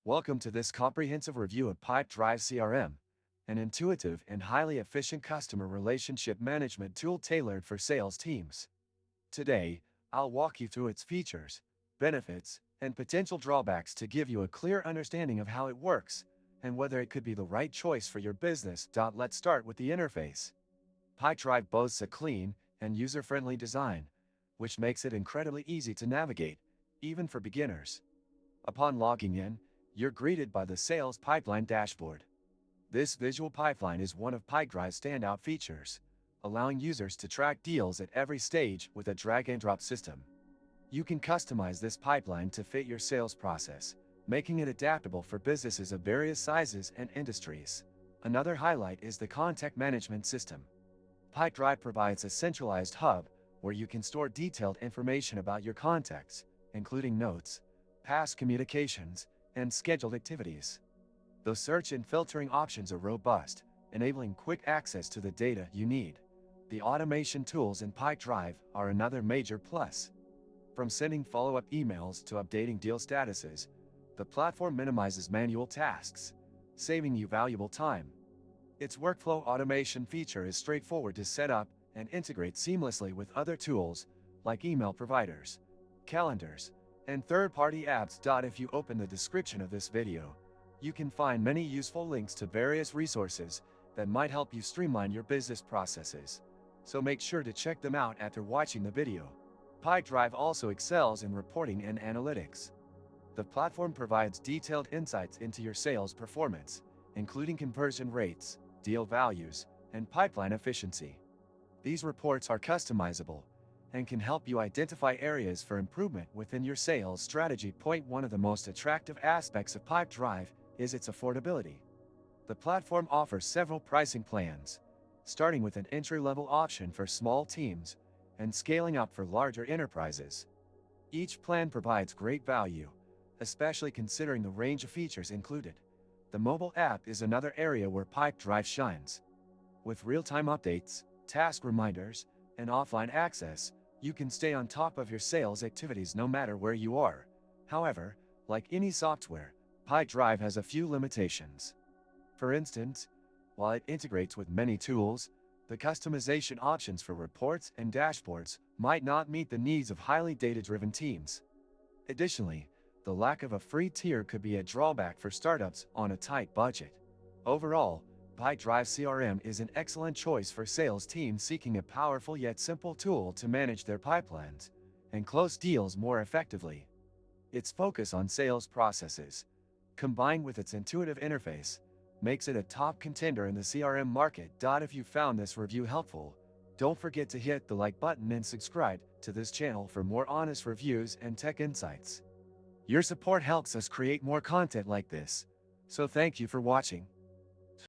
Welcome to this comprehensive review of Pipedrive CRM, an intuitive and highly efficient customer relationship management tool tailored for sales teams. Today, I'll walk you through its features, benefits, and potential drawbacks to give you a clear understanding of how it works and whether it could be the right choice for your business. Let's start with the interface. Pipedrive boasts a clean and user-friendly design, which makes it incredibly easy to navigate, even for beginners. Upon logging in, you're greeted by the Sales Pipeline dashboard. This visual pipeline is one of Pipedrive's standout features, allowing users to track deals at every stage with a drag-and-drop system. You can customize this pipeline to fit your sales process, making it adaptable for businesses of various sizes and industries. Another highlight is the contact management system. Pipedrive provides a centralized hub where you can store detailed information about your contacts, including notes, past communications, and scheduled activities. The search and filtering options are robust, enabling quick access to the data you need. The automation tools in Pipedrive are another major plus. From sending follow-up emails to updating deal statuses, the platform minimizes manual tasks, saving you valuable time. Its workflow automation feature is straightforward to set up and integrates seamlessly with other tools like email providers, calendars, and third-party apps. If you open the description of this video, you can find many useful links to various resources that might help you streamline your business processes, so make sure to check them out after watching the video. Pipedrive also excels in reporting and analytics. The platform provides detailed insights into your sales performance, including conversion rates, deal values, and pipeline efficiency. These reports are customizable and can help you identify areas for improvement within your sales strategy. One of the most attractive aspects of Pipedrive is its affordability. The platform offers several pricing plans, starting with an entry-level option for small teams and scaling up for larger enterprises. Each plan provides great value, especially considering the range of features included. The mobile app is another area where Pipedrive shines. With real-time updates, task reminders, and offline access, you can stay on top of your sales activities no matter where you are. However, like any software, Pipedrive has a few limitations. For instance, while it integrates with many tools, the customization options for reports and dashboards might not meet the needs of highly data-driven teams. Additionally, the lack of a free tier could be a drawback for startups on a tight budget. Overall, Pipedrive CRM is an excellent choice for sales teams seeking a powerful yet simple tool to manage their pipelines and close deals more effectively. Its focus on sales processes, combined with its intuitive interface, makes it a top contender in the CRM market. If you found this review helpful, don't forget to hit the like button and subscribe to this channel for more honest reviews and tech insights. Your support helps us create more content like this, so thank you for watching.